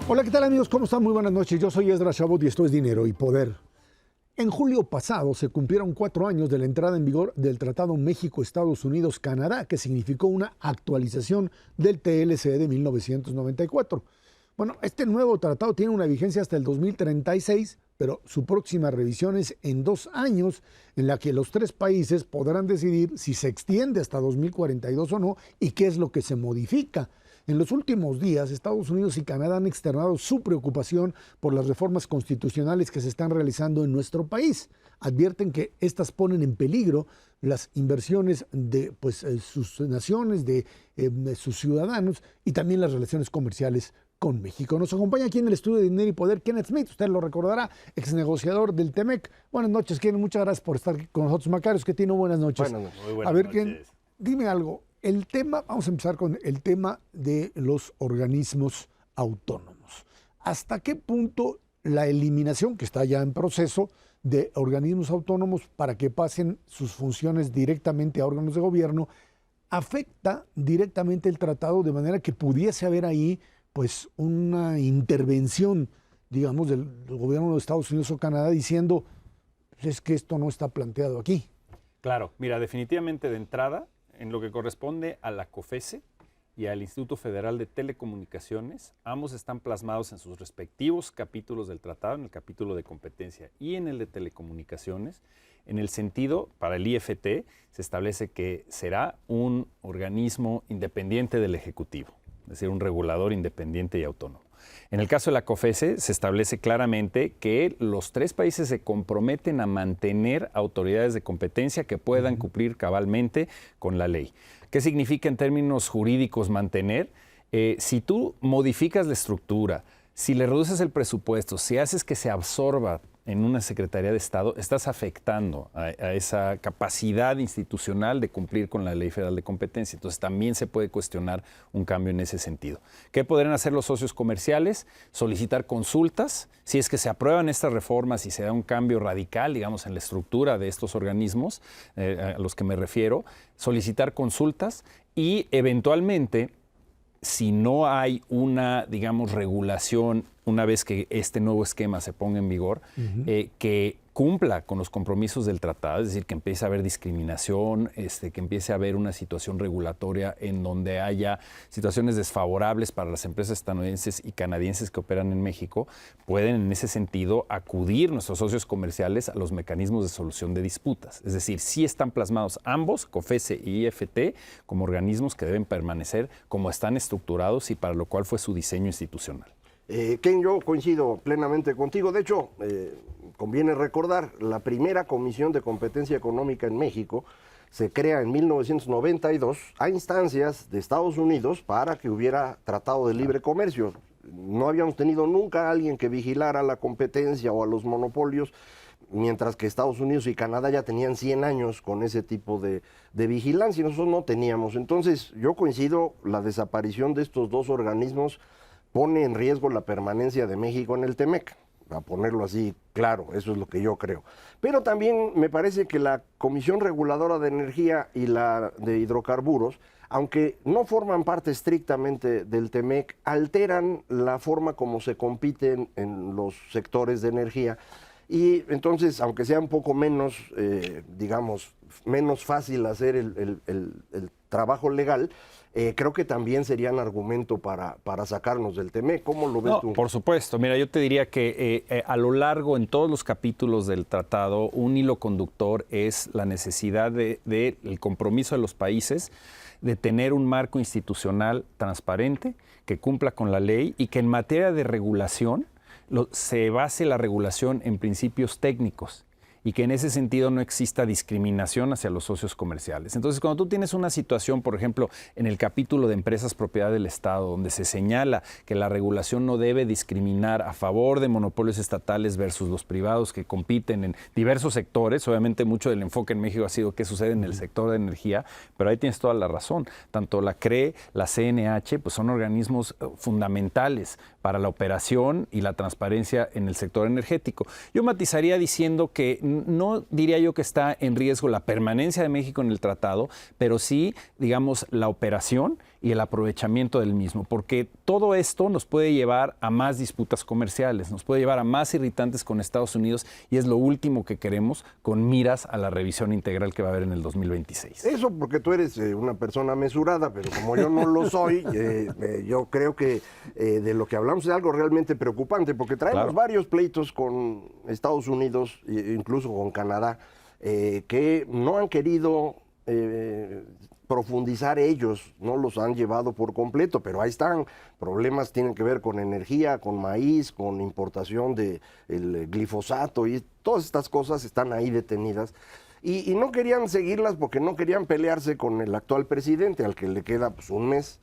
Hola, ¿qué tal amigos? ¿Cómo están? Muy buenas noches. Yo soy Esdras Chabot y esto es Dinero y Poder. En julio pasado se cumplieron 4 años de la entrada en vigor del Tratado México-Estados Unidos-Canadá, que significó una actualización del TLC de 1994. Bueno, este nuevo tratado tiene una vigencia hasta el 2036, pero su próxima revisión es en 2 años, en la que los 3 países podrán decidir si se extiende hasta 2042 o no y qué es lo que se modifica. En los últimos días, Estados Unidos y Canadá han externado su preocupación por las reformas constitucionales que se están realizando en nuestro país. Advierten que estas ponen en peligro las inversiones de sus naciones, de sus ciudadanos y también las relaciones comerciales con México. Nos acompaña aquí en el estudio de Dinero y Poder Kenneth Smith, usted lo recordará, exnegociador del TEMEC. Buenas noches, Kenneth, muchas gracias por estar con nosotros. Macarios, que tiene buenas noches. Buenas noches. Muy buenas noches. Kenneth, dime algo. El tema, vamos a empezar con el tema de los organismos autónomos. ¿Hasta qué punto la eliminación, que está ya en proceso, de organismos autónomos para que pasen sus funciones directamente a órganos de gobierno, afecta directamente el tratado, de manera que pudiese haber ahí pues una intervención, digamos, del gobierno de Estados Unidos o Canadá diciendo, pues es que esto no está planteado aquí? Claro, mira, definitivamente de entrada, en lo que corresponde a la COFESE y al Instituto Federal de Telecomunicaciones, ambos están plasmados en sus respectivos capítulos del tratado, en el capítulo de competencia y en el de telecomunicaciones. En el sentido, para el IFT, se establece que será un organismo independiente del Ejecutivo, es decir, un regulador independiente y autónomo. En el caso de la COFESE, se establece claramente que los 3 países se comprometen a mantener autoridades de competencia que puedan cumplir cabalmente con la ley. ¿Qué significa en términos jurídicos mantener? Si tú modificas la estructura, si le reduces el presupuesto, si haces que se absorba en una Secretaría de Estado, estás afectando a esa capacidad institucional de cumplir con la Ley Federal de Competencia. Entonces también se puede cuestionar un cambio en ese sentido. ¿Qué podrían hacer los socios comerciales? Solicitar consultas. Si es que se aprueban estas reformas y se da un cambio radical, digamos, en la estructura de estos organismos a los que me refiero, solicitar consultas y eventualmente, si no hay una, digamos, regulación una vez que este nuevo esquema se ponga en vigor, que cumpla con los compromisos del tratado, es decir, que empiece a haber discriminación, que empiece a haber una situación regulatoria en donde haya situaciones desfavorables para las empresas estadounidenses y canadienses que operan en México, pueden en ese sentido acudir nuestros socios comerciales a los mecanismos de solución de disputas. Es decir, sí están plasmados ambos, COFESE y IFT, como organismos que deben permanecer como están estructurados y para lo cual fue su diseño institucional. Ken, yo coincido plenamente contigo. De hecho, conviene recordar, la primera Comisión de Competencia Económica en México se crea en 1992 a instancias de Estados Unidos para que hubiera tratado de libre comercio. No habíamos tenido nunca a alguien que vigilara la competencia o a los monopolios, mientras que Estados Unidos y Canadá ya tenían 100 años con ese tipo de vigilancia y nosotros no teníamos. Entonces, yo coincido, la desaparición de estos 2 organismos pone en riesgo la permanencia de México en el TEMEC, a ponerlo así claro, eso es lo que yo creo. Pero también me parece que la Comisión Reguladora de Energía y la de Hidrocarburos, aunque no forman parte estrictamente del TEMEC, alteran la forma como se compiten en los sectores de energía. Y entonces, aunque sea un poco menos, digamos, menos fácil hacer el trabajo legal, creo que también serían argumento para sacarnos del TEMEC. ¿Cómo lo ves tú? Por supuesto. Mira, yo te diría que a lo largo, en todos los capítulos del tratado, un hilo conductor es la necesidad del compromiso de los países de tener un marco institucional transparente, que cumpla con la ley y que en materia de regulación se base la regulación en principios técnicos y que en ese sentido no exista discriminación hacia los socios comerciales. Entonces, cuando tú tienes una situación, por ejemplo, en el capítulo de empresas propiedad del Estado, donde se señala que la regulación no debe discriminar a favor de monopolios estatales versus los privados que compiten en diversos sectores, obviamente mucho del enfoque en México ha sido qué sucede en el sector de energía, pero ahí tienes toda la razón. Tanto la CRE, la CNH, pues son organismos fundamentales para la operación y la transparencia en el sector energético. Yo matizaría diciendo que no diría yo que está en riesgo la permanencia de México en el tratado, pero sí, digamos, la operación y el aprovechamiento del mismo, porque todo esto nos puede llevar a más disputas comerciales, nos puede llevar a más irritantes con Estados Unidos y es lo último que queremos con miras a la revisión integral que va a haber en el 2026. Eso porque tú eres una persona mesurada, pero como yo no lo soy, yo creo que de lo que hablamos es algo realmente preocupante, porque traemos varios pleitos con Estados Unidos, incluso con Canadá, que no han querido profundizar ellos, no los han llevado por completo, pero ahí están. Problemas tienen que ver con energía, con maíz, con importación del glifosato y todas estas cosas están ahí detenidas. Y no querían seguirlas porque no querían pelearse con el actual presidente, al que le queda pues, un mes.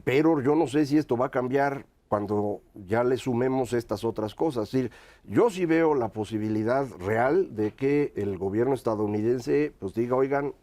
Pero yo no sé si esto va a cambiar cuando ya le sumemos estas otras cosas. Es decir, yo sí veo la posibilidad real de que el gobierno estadounidense pues diga, oigan,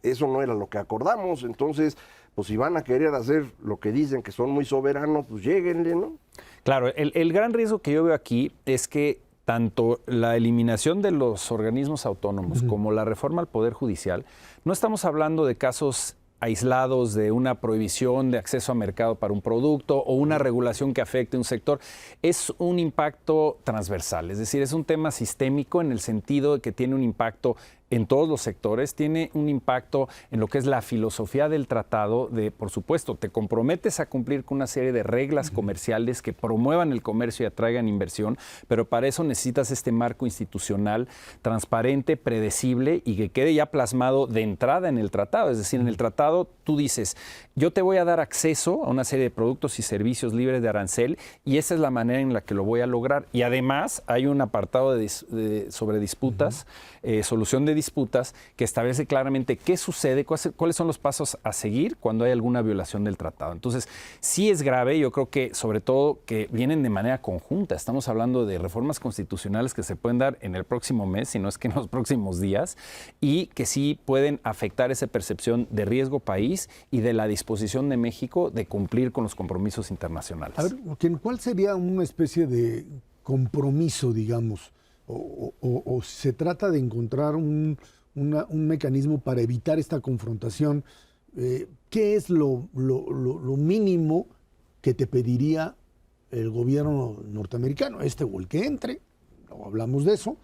eso no era lo que acordamos, entonces, pues si van a querer hacer lo que dicen que son muy soberanos, pues lléguenle, ¿no? Claro, el gran riesgo que yo veo aquí es que tanto la eliminación de los organismos autónomos como la reforma al Poder Judicial, no estamos hablando de casos aislados de una prohibición de acceso a mercado para un producto o una regulación que afecte un sector. Es un impacto transversal, es decir, es un tema sistémico en el sentido de que tiene un impacto en todos los sectores, tiene un impacto en lo que es la filosofía del tratado de, por supuesto, te comprometes a cumplir con una serie de reglas comerciales que promuevan el comercio y atraigan inversión, pero para eso necesitas este marco institucional transparente, predecible y que quede ya plasmado de entrada en el tratado. Es decir, en el tratado tú dices, yo te voy a dar acceso a una serie de productos y servicios libres de arancel y esa es la manera en la que lo voy a lograr. Y además hay un apartado sobre disputas, solución de disputas, que establece claramente qué sucede, cuáles son los pasos a seguir cuando hay alguna violación del tratado. Entonces, sí es grave, yo creo que sobre todo que vienen de manera conjunta. Estamos hablando de reformas constitucionales que se pueden dar en el próximo mes, si no es que en los próximos días, y que sí pueden afectar esa percepción de riesgo país y de la disposición de México de cumplir con los compromisos internacionales. A ver, ¿cuál sería una especie de compromiso, digamos? O se trata de encontrar un mecanismo para evitar esta confrontación. ¿Qué es lo mínimo que te pediría el gobierno norteamericano? O el que entre, no hablamos de eso,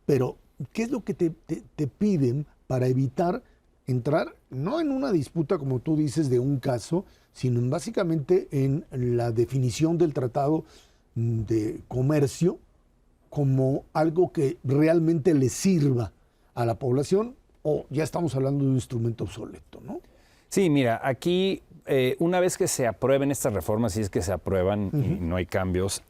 pero ¿qué es lo que te piden para evitar entrar, no en una disputa, como tú dices, de un caso, sino básicamente en la definición del tratado de comercio como algo que realmente le sirva a la población, o ya estamos hablando de un instrumento obsoleto, ¿no? Sí, mira, aquí una vez que se aprueben estas reformas, si es que se aprueban y no hay cambios,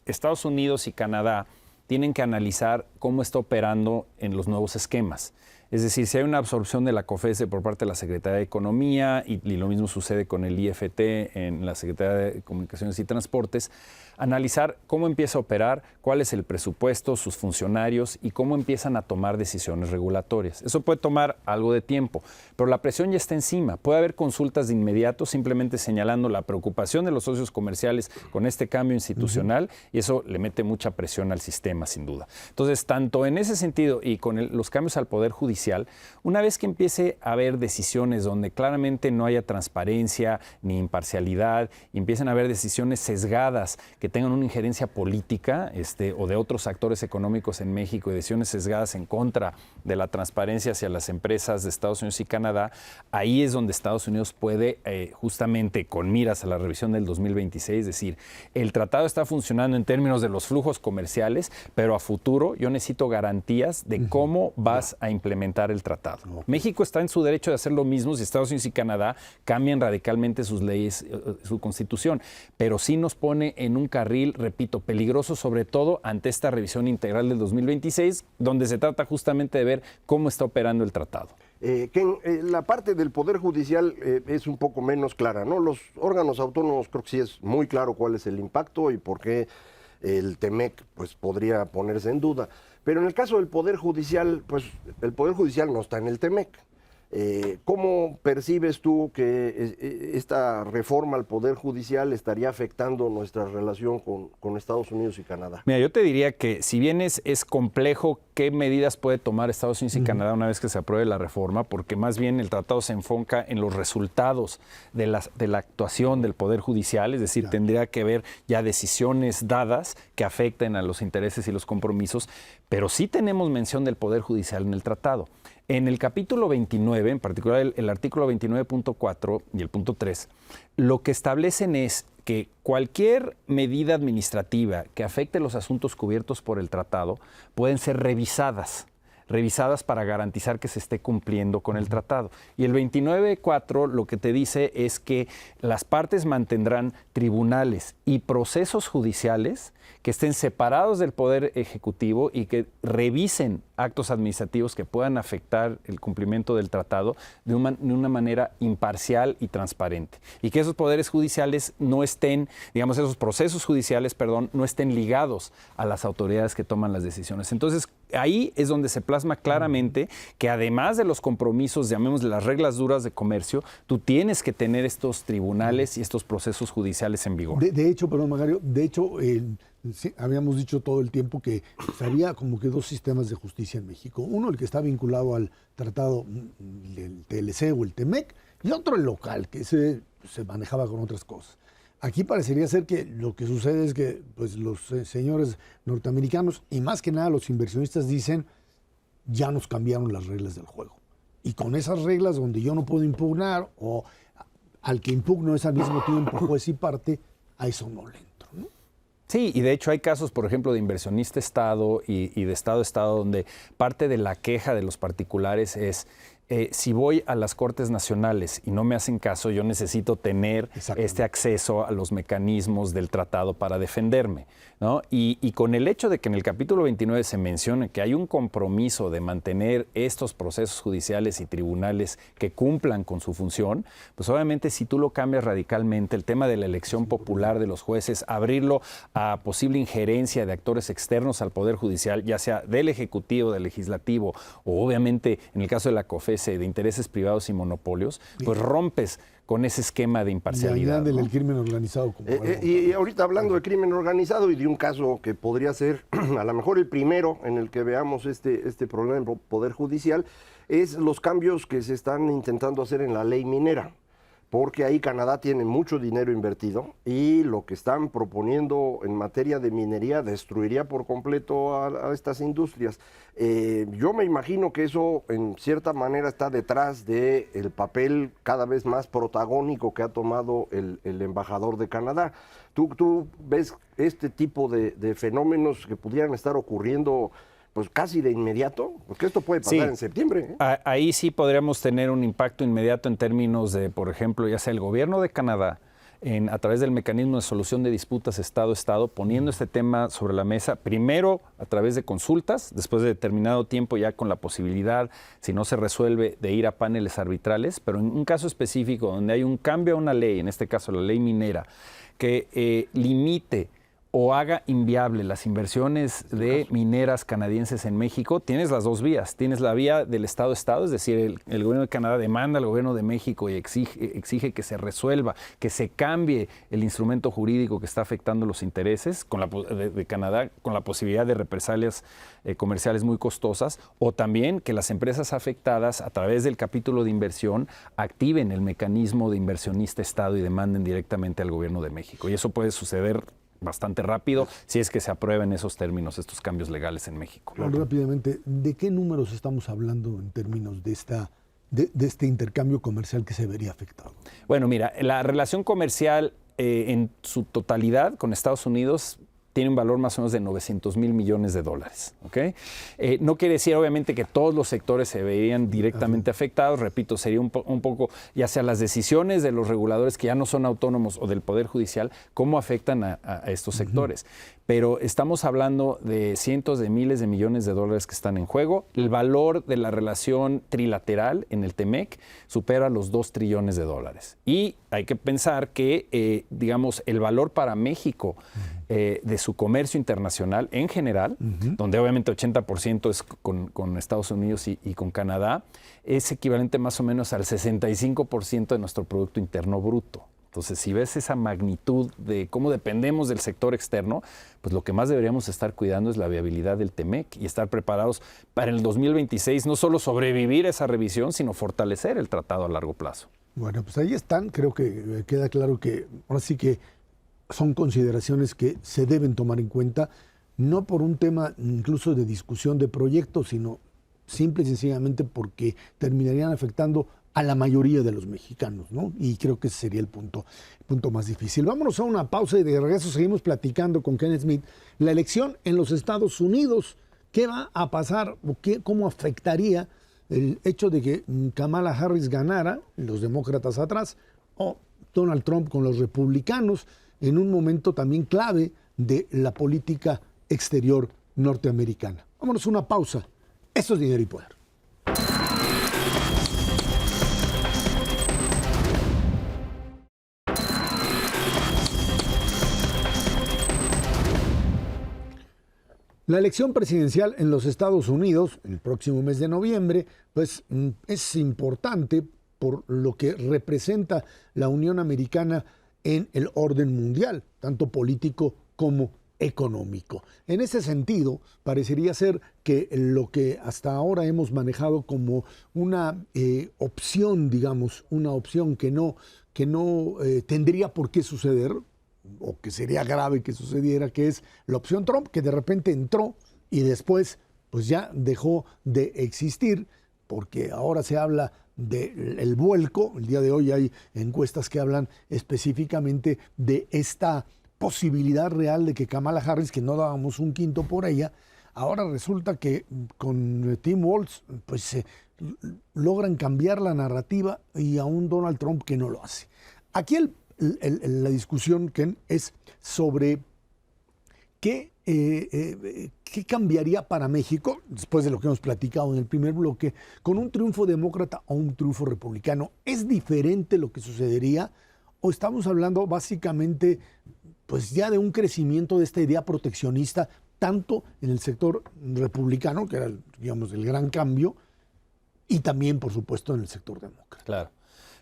Estados Unidos y Canadá tienen que analizar cómo está operando en los nuevos esquemas. Es decir, si hay una absorción de la COFESE por parte de la Secretaría de Economía y lo mismo sucede con el IFT en la Secretaría de Comunicaciones y Transportes, analizar cómo empieza a operar, cuál es el presupuesto, sus funcionarios y cómo empiezan a tomar decisiones regulatorias. Eso puede tomar algo de tiempo, pero la presión ya está encima. Puede haber consultas de inmediato simplemente señalando la preocupación de los socios comerciales con este cambio institucional y eso le mete mucha presión al sistema, sin duda. Entonces, tanto en ese sentido y con los cambios al Poder Judicial, una vez que empiece a haber decisiones donde claramente no haya transparencia ni imparcialidad y empiecen a haber decisiones sesgadas que tengan una injerencia política o de otros actores económicos en México y decisiones sesgadas en contra de la transparencia hacia las empresas de Estados Unidos y Canadá, ahí es donde Estados Unidos puede, justamente con miras a la revisión del 2026, decir, el tratado está funcionando en términos de los flujos comerciales, pero a futuro yo necesito garantías de cómo vas a implementar implementar el tratado. Okay. México está en su derecho de hacer lo mismo si Estados Unidos y Canadá cambian radicalmente sus leyes, su constitución, pero sí nos pone en un carril, repito, peligroso, sobre todo ante esta revisión integral del 2026, donde se trata justamente de ver cómo está operando el tratado. La parte del Poder Judicial es un poco menos clara, ¿no? Los órganos autónomos creo que sí es muy claro cuál es el impacto y por qué el TEMEC pues, podría ponerse en duda. Pero en el caso del Poder Judicial, pues el Poder Judicial no está en el TEMEC. ¿Cómo percibes tú que esta reforma al Poder Judicial estaría afectando nuestra relación con Estados Unidos y Canadá? Mira, yo te diría que si bien es complejo qué medidas puede tomar Estados Unidos y Canadá una vez que se apruebe la reforma, porque más bien el tratado se enfoca en los resultados de la actuación del Poder Judicial, es decir, tendría que ver ya decisiones dadas que afecten a los intereses y los compromisos, pero sí tenemos mención del Poder Judicial en el tratado. En el capítulo 29, en particular el artículo 29.4 y el punto 3, lo que establecen es que cualquier medida administrativa que afecte los asuntos cubiertos por el tratado pueden ser revisadas para garantizar que se esté cumpliendo con el tratado. Y el 29.4 lo que te dice es que las partes mantendrán tribunales y procesos judiciales que estén separados del Poder Ejecutivo y que revisen actos administrativos que puedan afectar el cumplimiento del tratado de una manera imparcial y transparente. Y que esos poderes judiciales no estén, digamos, esos procesos judiciales, perdón, no estén ligados a las autoridades que toman las decisiones. Entonces, ahí es donde se plasma claramente que además de los compromisos, llamémosle las reglas duras de comercio, tú tienes que tener estos tribunales y estos procesos judiciales en vigor. De hecho, perdón, Magario, sí, habíamos dicho todo el tiempo que había como que dos sistemas de justicia en México. Uno, el que está vinculado al tratado del TLC o el TEMEC, y otro, el local, que se manejaba con otras cosas. Aquí parecería ser que lo que sucede es que pues, los señores norteamericanos y más que nada los inversionistas dicen, ya nos cambiaron las reglas del juego. Y con esas reglas donde yo no puedo impugnar o al que impugno es al mismo tiempo juez y parte, a eso no le entro, ¿no? Sí, y de hecho hay casos, por ejemplo, de inversionista-Estado y de Estado-Estado donde parte de la queja de los particulares es si voy a las Cortes Nacionales y no me hacen caso, yo necesito tener este acceso a los mecanismos del tratado para defenderme, ¿no? Y con el hecho de que en el capítulo 29 se mencione que hay un compromiso de mantener estos procesos judiciales y tribunales que cumplan con su función, pues obviamente si tú lo cambias radicalmente, el tema de la elección popular de los jueces, abrirlo a posible injerencia de actores externos al Poder Judicial, ya sea del Ejecutivo, del Legislativo, o obviamente en el caso de la COFESE, de intereses privados y monopolios, pues rompes con ese esquema de imparcialidad. Y el crimen organizado. Como y ahorita hablando de crimen organizado y de un caso que podría ser a lo mejor el primero en el que veamos este problema en el Poder Judicial, es los cambios que se están intentando hacer en la ley minera. Porque ahí Canadá tiene mucho dinero invertido y lo que están proponiendo en materia de minería destruiría por completo a estas industrias. Yo me imagino que eso en cierta manera está detrás del papel cada vez más protagónico que ha tomado el embajador de Canadá. ¿Tú ves este tipo de fenómenos que pudieran estar ocurriendo pues casi de inmediato? Porque esto puede pasar en septiembre. Ahí sí podríamos tener un impacto inmediato en términos de, por ejemplo, ya sea el gobierno de Canadá, a través del mecanismo de solución de disputas Estado-Estado, poniendo este tema sobre la mesa, primero a través de consultas, después de determinado tiempo ya con la posibilidad, si no se resuelve, de ir a paneles arbitrales, pero en un caso específico donde hay un cambio a una ley, en este caso la ley minera, que limite o haga inviable las inversiones de mineras canadienses en México, tienes las dos vías. Tienes la vía del Estado-Estado, es decir, el gobierno de Canadá demanda al gobierno de México y exige que se resuelva, que se cambie el instrumento jurídico que está afectando los intereses de Canadá, con la posibilidad de represalias comerciales muy costosas, o también que las empresas afectadas, a través del capítulo de inversión, activen el mecanismo de inversionista-Estado y demanden directamente al gobierno de México. Y eso puede suceder bastante rápido si es que se aprueben esos términos, estos cambios legales en México. Claro. Rápidamente, ¿de qué números estamos hablando en términos de este intercambio comercial que se vería afectado? Bueno, mira, la relación comercial en su totalidad con Estados Unidos tiene un valor más o menos de 900,000 millones de dólares. ¿Okay? No quiere decir, obviamente, que todos los sectores se verían directamente afectados. Repito, sería un poco, ya sea las decisiones de los reguladores que ya no son autónomos o del Poder Judicial, cómo afectan a estos sectores. Pero estamos hablando de cientos de miles de millones de dólares que están en juego. El valor de la relación trilateral en el TEMEC supera los 2 trillones de dólares. Y hay que pensar que, digamos, el valor para México de su comercio internacional en general, donde obviamente 80% es con Estados Unidos y con Canadá, es equivalente más o menos al 65% de nuestro Producto Interno Bruto. Entonces, si ves esa magnitud de cómo dependemos del sector externo, pues lo que más deberíamos estar cuidando es la viabilidad del TEMEC y estar preparados para el 2026 no solo sobrevivir a esa revisión, sino fortalecer el tratado a largo plazo. Bueno, pues ahí están. Creo que queda claro que ahora sí que son consideraciones que se deben tomar en cuenta, no por un tema incluso de discusión de proyectos, sino simple y sencillamente porque terminarían afectando a la mayoría de los mexicanos, ¿no? Y creo que ese sería el punto más difícil. Vámonos a una pausa y de regreso seguimos platicando con Kenneth Smith. La elección en los Estados Unidos, ¿qué va a pasar o cómo afectaría el hecho de que Kamala Harris ganara, los demócratas atrás, o Donald Trump con los republicanos, en un momento también clave de la política exterior norteamericana? Vámonos a una pausa. Esto es Dinero y Poder. La elección presidencial en los Estados Unidos, el próximo mes de noviembre, pues es importante por lo que representa la Unión Americana en el orden mundial, tanto político como económico. En ese sentido, parecería ser que lo que hasta ahora hemos manejado como una opción, digamos, una opción que no tendría por qué suceder, o que sería grave que sucediera, que es la opción Trump, que de repente entró y después pues ya dejó de existir, porque ahora se habla del vuelco. El día de hoy hay encuestas que hablan específicamente de esta posibilidad real de que Kamala Harris, que no dábamos un quinto por ella, ahora resulta que con Tim Walz pues logran cambiar la narrativa, y a un Donald Trump que no lo hace. Aquí la discusión, Ken, es sobre qué cambiaría para México, después de lo que hemos platicado en el primer bloque, con un triunfo demócrata o un triunfo republicano. ¿Es diferente lo que sucedería o estamos hablando básicamente pues ya de un crecimiento de esta idea proteccionista, tanto en el sector republicano, que era, digamos, el gran cambio, y también, por supuesto, en el sector demócrata? Claro.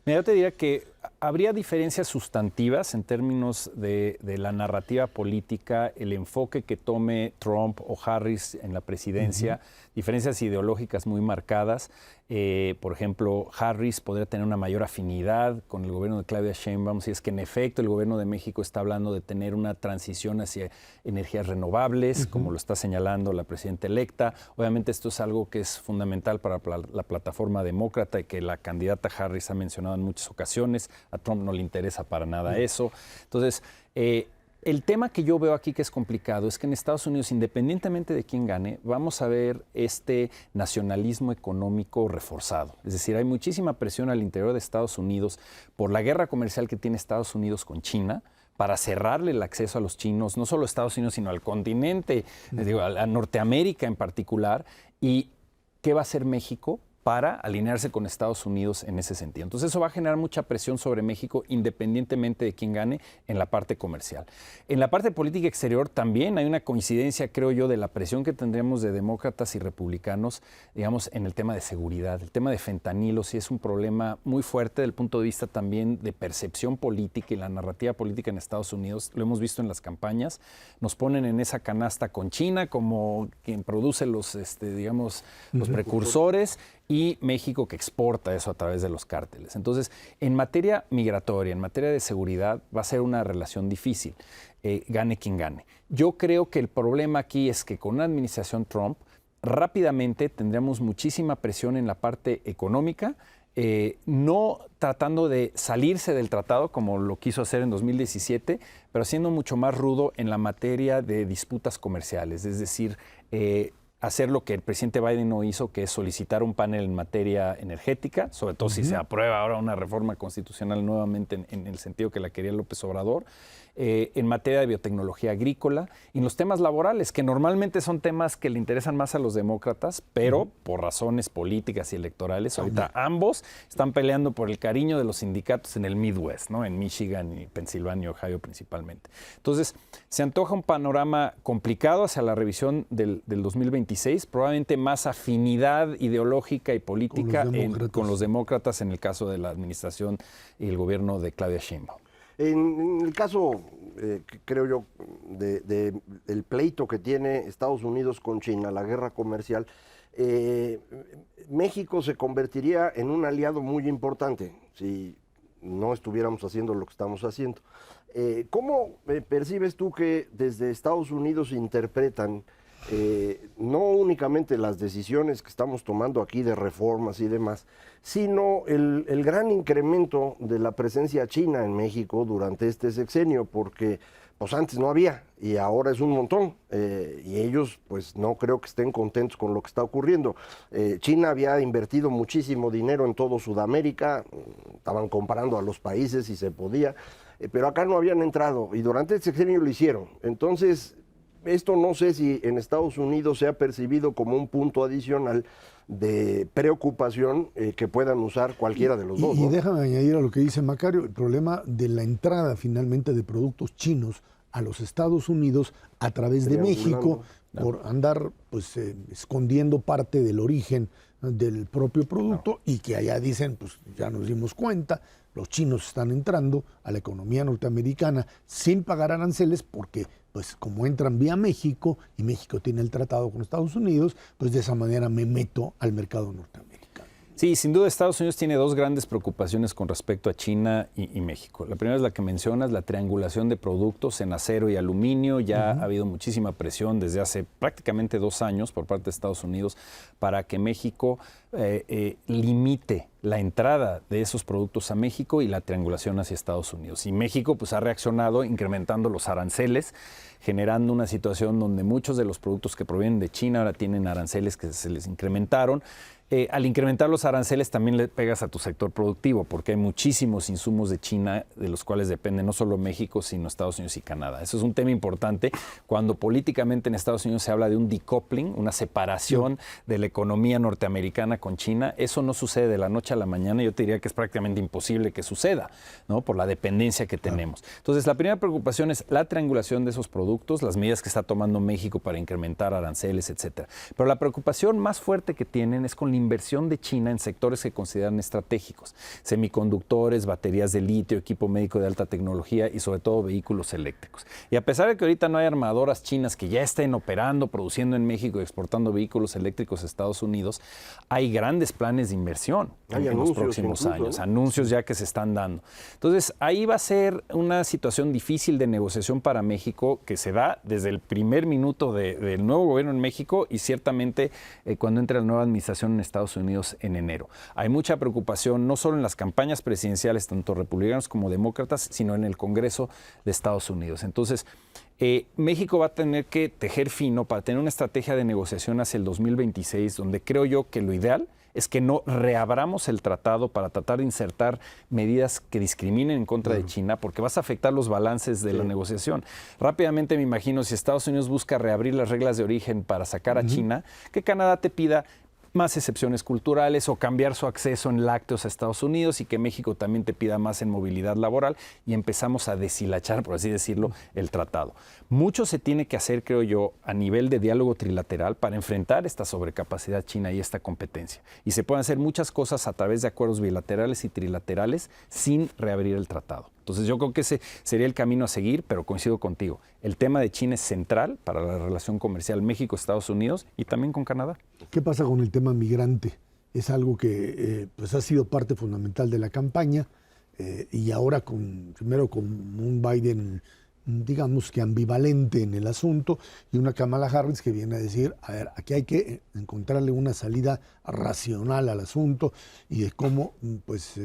Mira, yo te diría que habría diferencias sustantivas en términos de la narrativa política, el enfoque que tome Trump o Harris en la presidencia, diferencias ideológicas muy marcadas. Por ejemplo, Harris podría tener una mayor afinidad con el gobierno de Claudia Sheinbaum, si es que en efecto el gobierno de México está hablando de tener una transición hacia energías renovables, como lo está señalando la presidenta electa. Obviamente esto es algo que es fundamental para la plataforma demócrata y que la candidata Harris ha mencionado en muchas ocasiones. A Trump no le interesa para nada eso. Entonces, el tema que yo veo aquí que es complicado es que en Estados Unidos, independientemente de quién gane, vamos a ver este nacionalismo económico reforzado. Es decir, hay muchísima presión al interior de Estados Unidos por la guerra comercial que tiene Estados Unidos con China, para cerrarle el acceso a los chinos, no solo a Estados Unidos, sino al continente, a Norteamérica en particular. ¿Y qué va a hacer México para alinearse con Estados Unidos en ese sentido? Entonces eso va a generar mucha presión sobre México independientemente de quién gane en la parte comercial. En la parte política exterior también hay una coincidencia, creo yo, de la presión que tendremos de demócratas y republicanos, digamos, en el tema de seguridad. El tema de fentanilo sí es un problema muy fuerte desde el punto de vista también de percepción política y la narrativa política en Estados Unidos. Lo hemos visto en las campañas. Nos ponen en esa canasta con China como quien produce los, digamos, los precursores, y México que exporta eso a través de los cárteles. Entonces, en materia migratoria, en materia de seguridad, va a ser una relación difícil, gane quien gane. Yo creo que el problema aquí es que con una administración Trump, rápidamente tendremos muchísima presión en la parte económica, no tratando de salirse del tratado como lo quiso hacer en 2017, pero siendo mucho más rudo en la materia de disputas comerciales, es decir, hacer lo que el presidente Biden no hizo, que es solicitar un panel en materia energética, sobre todo si se aprueba ahora una reforma constitucional nuevamente en el sentido que la quería López Obrador, en materia de biotecnología agrícola y en los temas laborales, que normalmente son temas que le interesan más a los demócratas, pero por razones políticas y electorales, ahorita ambos están peleando por el cariño de los sindicatos en el Midwest, ¿no? En Michigan y Pensilvania y Ohio principalmente. Entonces, se antoja un panorama complicado hacia la revisión del 2026, probablemente más afinidad ideológica y política con los demócratas en el caso de la administración y el gobierno de Claudia Sheinbaum. En el caso, creo yo, del pleito que tiene Estados Unidos con China, la guerra comercial, México se convertiría en un aliado muy importante si no estuviéramos haciendo lo que estamos haciendo. ¿Cómo percibes tú que desde Estados Unidos interpretan no únicamente las decisiones que estamos tomando aquí de reformas y demás, sino el gran incremento de la presencia china en México durante este sexenio? Porque pues antes no había y ahora es un montón, y ellos pues no creo que estén contentos con lo que está ocurriendo. China había invertido muchísimo dinero en todo Sudamérica, estaban comparando a los países si se podía, pero acá no habían entrado y durante el sexenio lo hicieron. Entonces, esto no sé si en Estados Unidos se ha percibido como un punto adicional de preocupación que puedan usar cualquiera de los dos, ¿no? Y déjame añadir a lo que dice Macario, el problema de la entrada finalmente de productos chinos a los Estados Unidos a través de México, por andar pues escondiendo parte del origen del propio producto, y que allá dicen, pues ya nos dimos cuenta, los chinos están entrando a la economía norteamericana sin pagar aranceles porque pues como entran vía México y México tiene el tratado con Estados Unidos, pues de esa manera me meto al mercado norteamericano. Sí, sin duda Estados Unidos tiene dos grandes preocupaciones con respecto a China y México. La primera es la que mencionas, la triangulación de productos en acero y aluminio. Ya ha habido muchísima presión desde hace prácticamente 2 años por parte de Estados Unidos para que México limite la entrada de esos productos a México y la triangulación hacia Estados Unidos. Y México pues ha reaccionado incrementando los aranceles, generando una situación donde muchos de los productos que provienen de China ahora tienen aranceles que se les incrementaron. Al incrementar los aranceles también le pegas a tu sector productivo, porque hay muchísimos insumos de China de los cuales depende no solo México, sino Estados Unidos y Canadá. Eso es un tema importante cuando políticamente en Estados Unidos se habla de un decoupling, una separación de la economía norteamericana con China. Eso no sucede de la noche a la mañana. Yo te diría que es prácticamente imposible que suceda, ¿no? Por la dependencia que tenemos. Entonces, la primera preocupación es la triangulación de esos productos, las medidas que está tomando México para incrementar aranceles, etcétera. Pero la preocupación más fuerte que tienen es con la inversión de China en sectores que consideran estratégicos: semiconductores, baterías de litio, equipo médico de alta tecnología y sobre todo vehículos eléctricos. Y a pesar de que ahorita no hay armadoras chinas que ya estén operando, produciendo en México y exportando vehículos eléctricos a Estados Unidos, hay grandes planes de inversión en los próximos años, ¿no? Anuncios ya que se están dando. Entonces, ahí va a ser una situación difícil de negociación para México, que se da desde el primer minuto del nuevo gobierno en México y ciertamente cuando entre la nueva administración en Estados Unidos en enero. Hay mucha preocupación no solo en las campañas presidenciales, tanto republicanos como demócratas, sino en el Congreso de Estados Unidos. Entonces, México va a tener que tejer fino para tener una estrategia de negociación hacia el 2026, donde creo yo que lo ideal es que no reabramos el tratado para tratar de insertar medidas que discriminen en contra de China, porque vas a afectar los balances de la negociación. Rápidamente me imagino, si Estados Unidos busca reabrir las reglas de origen para sacar a China, que Canadá te pida más excepciones culturales o cambiar su acceso en lácteos a Estados Unidos, y que México también te pida más en movilidad laboral, y empezamos a deshilachar, por así decirlo, el tratado. Mucho se tiene que hacer, creo yo, a nivel de diálogo trilateral para enfrentar esta sobrecapacidad china y esta competencia. Y se pueden hacer muchas cosas a través de acuerdos bilaterales y trilaterales sin reabrir el tratado. Entonces yo creo que ese sería el camino a seguir, pero coincido contigo. El tema de China es central para la relación comercial México-Estados Unidos y también con Canadá. ¿Qué pasa con el tema migrante? Es algo que pues ha sido parte fundamental de la campaña, y ahora primero con un Biden digamos que ambivalente en el asunto, y una Kamala Harris que viene a decir, a ver, aquí hay que encontrarle una salida racional al asunto y de cómo pues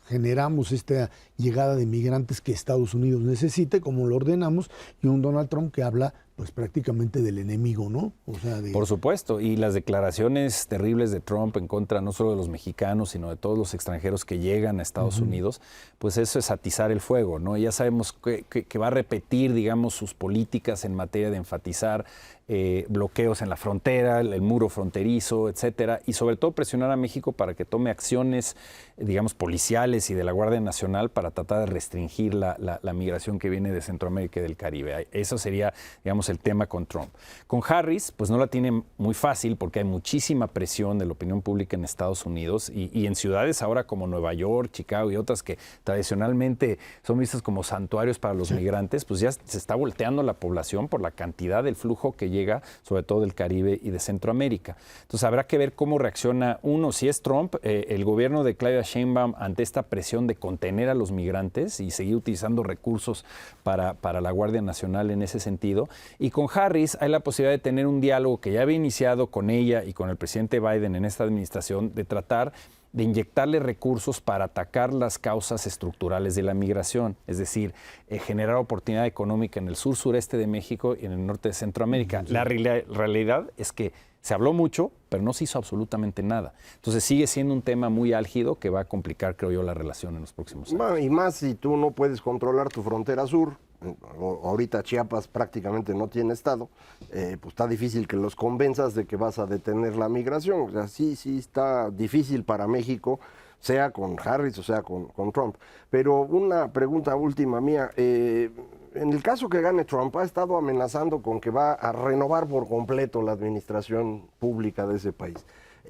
generamos esta llegada de migrantes que Estados Unidos necesite, cómo lo ordenamos, y un Donald Trump que habla pues prácticamente del enemigo, ¿no? O sea, Por supuesto, y las declaraciones terribles de Trump en contra no solo de los mexicanos, sino de todos los extranjeros que llegan a Estados Unidos, pues eso es atizar el fuego, ¿no? Ya sabemos que va a repetir, digamos, sus políticas en materia de enfatizar bloqueos en la frontera, el muro fronterizo, etcétera, y sobre todo presionar a México para que tome acciones, digamos, policiales y de la Guardia Nacional para tratar de restringir la migración que viene de Centroamérica y del Caribe. Eso sería, digamos, el tema con Trump. Con Harris, pues no la tiene muy fácil porque hay muchísima presión de la opinión pública en Estados Unidos y en ciudades ahora como Nueva York, Chicago y otras que tradicionalmente son vistas como santuarios para los migrantes, pues ya se está volteando la población por la cantidad del flujo que llega, sobre todo del Caribe y de Centroamérica. Entonces habrá que ver cómo reacciona uno, si es Trump, el gobierno de Claudia Sheinbaum ante esta presión de contener a los migrantes y seguir utilizando recursos para la Guardia Nacional en ese sentido. Y con Harris hay la posibilidad de tener un diálogo que ya había iniciado con ella y con el presidente Biden en esta administración, de tratar de inyectarle recursos para atacar las causas estructurales de la migración, es decir, generar oportunidad económica en el sur-sureste de México y en el norte de Centroamérica. La realidad es que se habló mucho, pero no se hizo absolutamente nada. Entonces sigue siendo un tema muy álgido que va a complicar, creo yo, la relación en los próximos años. Bueno, y más si tú no puedes controlar tu frontera sur. Ahorita Chiapas prácticamente no tiene estado, pues está difícil que los convenzas de que vas a detener la migración. O sea, sí está difícil para México, sea con Harris o sea con Trump. Pero una pregunta última mía, en el caso que gane Trump, ha estado amenazando con que va a renovar por completo la administración pública de ese país.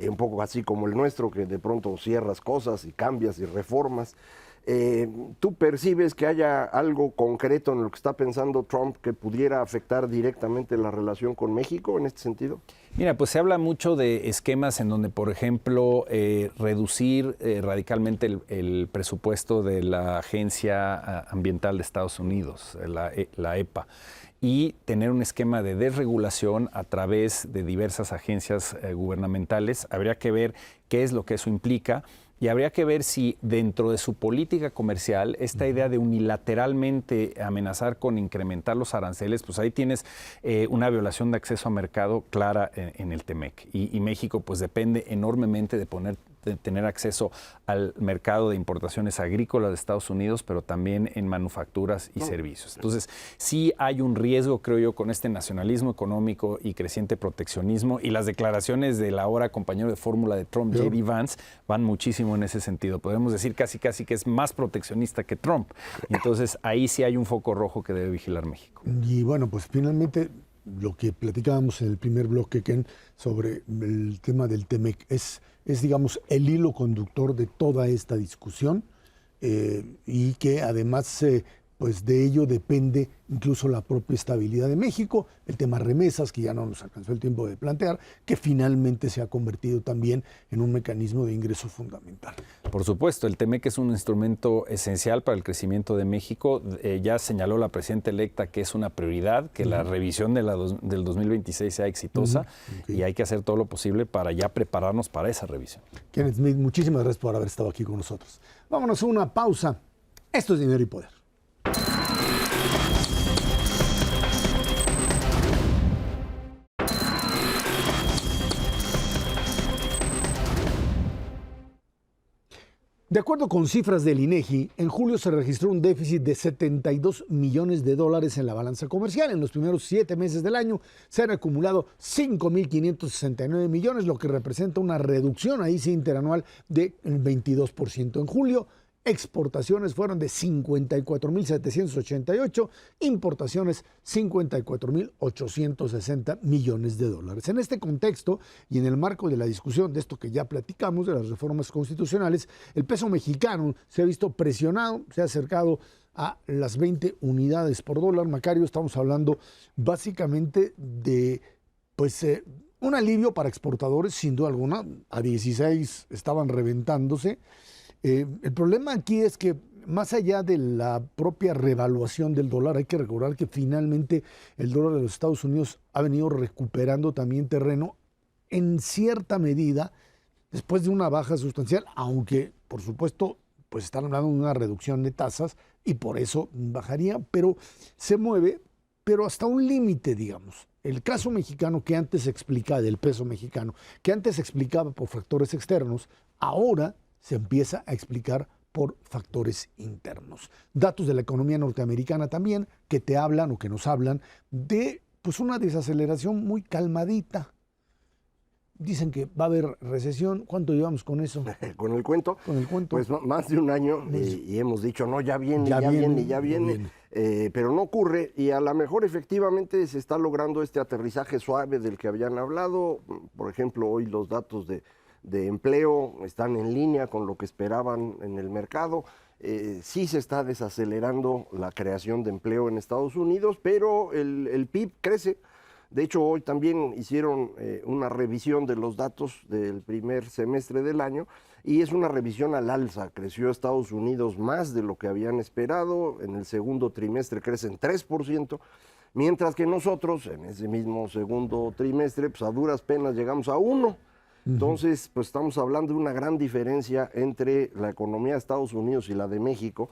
Un poco así como el nuestro, que de pronto cierras cosas y cambias y reformas. ¿Tú percibes que haya algo concreto en lo que está pensando Trump que pudiera afectar directamente la relación con México en este sentido? Mira, pues se habla mucho de esquemas en donde, por ejemplo, reducir radicalmente el presupuesto de la Agencia Ambiental de Estados Unidos, la EPA, y tener un esquema de desregulación a través de diversas agencias gubernamentales. Habría que ver qué es lo que eso implica. Y habría que ver si dentro de su política comercial, esta idea de unilateralmente amenazar con incrementar los aranceles, pues ahí tienes una violación de acceso a mercado clara en el TEMEC. Y México pues depende enormemente de tener acceso al mercado de importaciones agrícolas de Estados Unidos, pero también en manufacturas y servicios. Entonces, sí hay un riesgo, creo yo, con este nacionalismo económico y creciente proteccionismo, y las declaraciones del ahora compañero de fórmula de Trump, J.D. Vance, van muchísimo en ese sentido. Podemos decir casi que es más proteccionista que Trump. Entonces, ahí sí hay un foco rojo que debe vigilar México. Y bueno, pues finalmente lo que platicábamos en el primer bloque, Ken, sobre el tema del TEMEC, es digamos, el hilo conductor de toda esta discusión y que además pues de ello depende incluso la propia estabilidad de México, el tema remesas, que ya no nos alcanzó el tiempo de plantear, que finalmente se ha convertido también en un mecanismo de ingreso fundamental. Por supuesto, el TEMEC es un instrumento esencial para el crecimiento de México. Ya señaló la presidenta electa que es una prioridad, que la revisión del 2026 sea exitosa, y hay que hacer todo lo posible para ya prepararnos para esa revisión. Kenneth Smith, muchísimas gracias por haber estado aquí con nosotros. Vámonos a una pausa. Esto es Dinero y Poder. De acuerdo con cifras del INEGI, en julio se registró un déficit de 72 millones de dólares en la balanza comercial. En los primeros 7 meses del año se han acumulado 5.569 millones, lo que representa una reducción ahí sí interanual del 22%. En julio, exportaciones fueron de 54.788, importaciones 54.860 millones de dólares. En este contexto y en el marco de la discusión de esto que ya platicamos, de las reformas constitucionales, el peso mexicano se ha visto presionado, se ha acercado a las 20 unidades por dólar. Macario, estamos hablando básicamente de un alivio para exportadores, sin duda alguna. A 16 estaban reventándose. El problema aquí es que más allá de la propia revaluación del dólar, hay que recordar que finalmente el dólar de los Estados Unidos ha venido recuperando también terreno en cierta medida después de una baja sustancial, aunque por supuesto pues están hablando de una reducción de tasas y por eso bajaría, pero se mueve, pero hasta un límite, digamos. El caso mexicano que antes se explicaba, del peso mexicano, que antes se explicaba por factores externos, ahora se empieza a explicar por factores internos. Datos de la economía norteamericana también que te hablan o que nos hablan de pues una desaceleración muy calmadita. Dicen que va a haber recesión. ¿Cuánto llevamos con eso? Con el cuento. Con el cuento. Pues más de un año y hemos dicho, no, ya viene. Pero no ocurre y a lo mejor efectivamente se está logrando este aterrizaje suave del que habían hablado. Por ejemplo, hoy los datos de empleo están en línea con lo que esperaban en el mercado. Sí se está desacelerando la creación de empleo en Estados Unidos, pero el PIB crece. De hecho, hoy también hicieron una revisión de los datos del primer semestre del año y es una revisión al alza. Creció Estados Unidos más de lo que habían esperado. En el segundo trimestre crecen 3%, mientras que nosotros en ese mismo segundo trimestre, pues a duras penas llegamos a 1%. Entonces, pues estamos hablando de una gran diferencia entre la economía de Estados Unidos y la de México,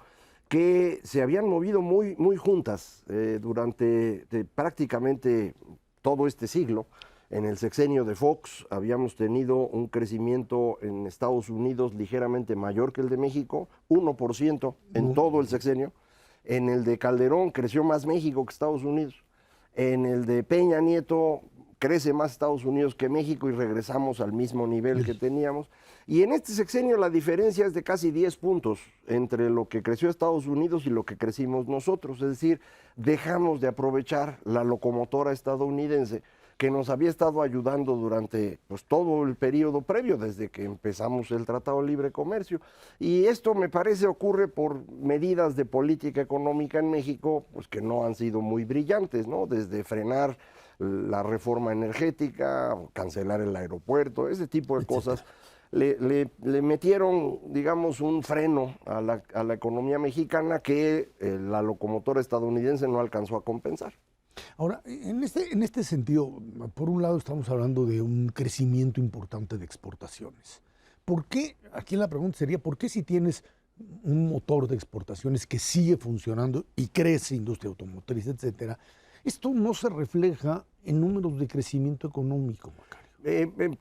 que se habían movido muy, muy juntas durante prácticamente todo este siglo. En el sexenio de Fox habíamos tenido un crecimiento en Estados Unidos ligeramente mayor que el de México, 1% en todo el sexenio. En el de Calderón creció más México que Estados Unidos. En el de Peña Nieto crece más Estados Unidos que México y regresamos al mismo nivel que teníamos. Y en este sexenio la diferencia es de casi 10 puntos entre lo que creció Estados Unidos y lo que crecimos nosotros. Es decir, dejamos de aprovechar la locomotora estadounidense que nos había estado ayudando durante pues, todo el periodo previo, desde que empezamos el Tratado de Libre Comercio. Y esto me parece ocurre por medidas de política económica en México pues, que no han sido muy brillantes, ¿no? Desde frenar la reforma energética, cancelar el aeropuerto, ese tipo de cosas. Le metieron, digamos, un freno a la economía mexicana que la locomotora estadounidense no alcanzó a compensar. Ahora, en este sentido, por un lado estamos hablando de un crecimiento importante de exportaciones. ¿Por qué? Aquí la pregunta sería, ¿por qué si tienes un motor de exportaciones que sigue funcionando y crece industria automotriz, etcétera, esto no se refleja en números de crecimiento económico, Macario?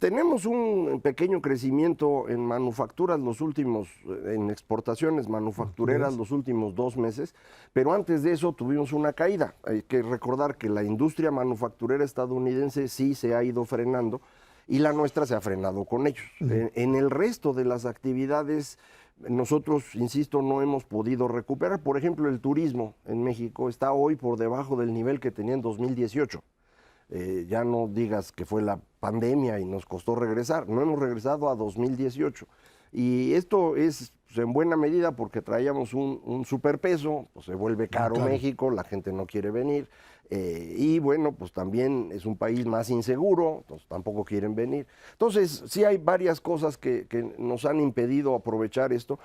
Tenemos un pequeño crecimiento en manufacturas en exportaciones manufactureras los últimos 2 meses, pero antes de eso tuvimos una caída. Hay que recordar que la industria manufacturera estadounidense sí se ha ido frenando y la nuestra se ha frenado con ellos. En el resto de las actividades nosotros, insisto, no hemos podido recuperar. Por ejemplo, el turismo en México está hoy por debajo del nivel que tenía en 2018. Ya no digas que fue la pandemia y nos costó regresar, no hemos regresado a 2018. Y esto es pues, en buena medida porque traíamos un superpeso, pues se vuelve caro México, la gente no quiere venir. Y bueno, pues también es un país más inseguro, entonces tampoco quieren venir. Entonces, sí hay varias cosas que nos han impedido aprovechar esto.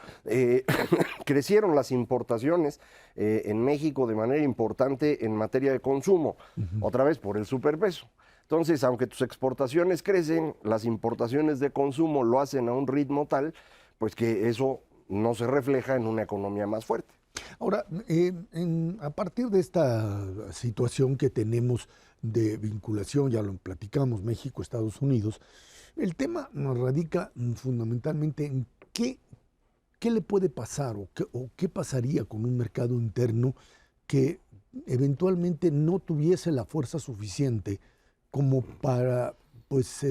Crecieron las importaciones en México de manera importante en materia de consumo, otra vez por el superpeso. Entonces, aunque tus exportaciones crecen, las importaciones de consumo lo hacen a un ritmo tal, pues que eso no se refleja en una economía más fuerte. Ahora, a partir de esta situación que tenemos de vinculación, ya lo platicamos, México, Estados Unidos, el tema radica fundamentalmente en qué le puede pasar o qué pasaría con un mercado interno que eventualmente no tuviese la fuerza suficiente como para pues,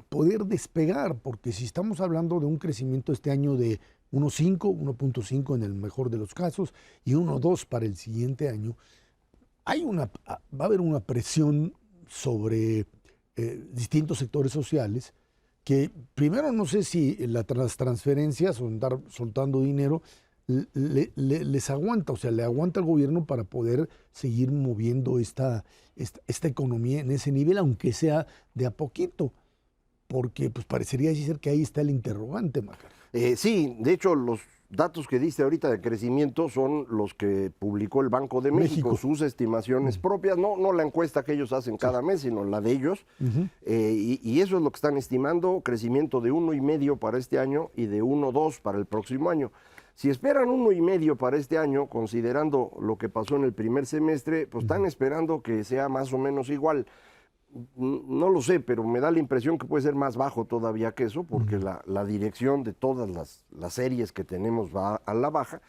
poder despegar, porque si estamos hablando de un crecimiento este año de 1.5, 1.5 en el mejor de los casos y 1.2 para el siguiente año, va a haber una presión sobre distintos sectores sociales que primero no sé si las transferencias o andar soltando dinero les aguanta, o sea, le aguanta al gobierno para poder seguir moviendo esta economía en ese nivel, aunque sea de a poquito. porque pues parecería ser que ahí está el interrogante, Maca. Sí, de hecho los datos que diste ahorita de crecimiento son los que publicó el Banco de México, sus estimaciones propias, no la encuesta que ellos hacen cada mes, sino la de ellos. Y eso es lo que están estimando, crecimiento de 1,5 para este año y de 1,2 para el próximo año. Si esperan 1,5 para este año, considerando lo que pasó en el primer semestre, pues están esperando que sea más o menos igual. No lo sé, pero me da la impresión que puede ser más bajo todavía que eso, porque la dirección de todas las series que tenemos va a la baja.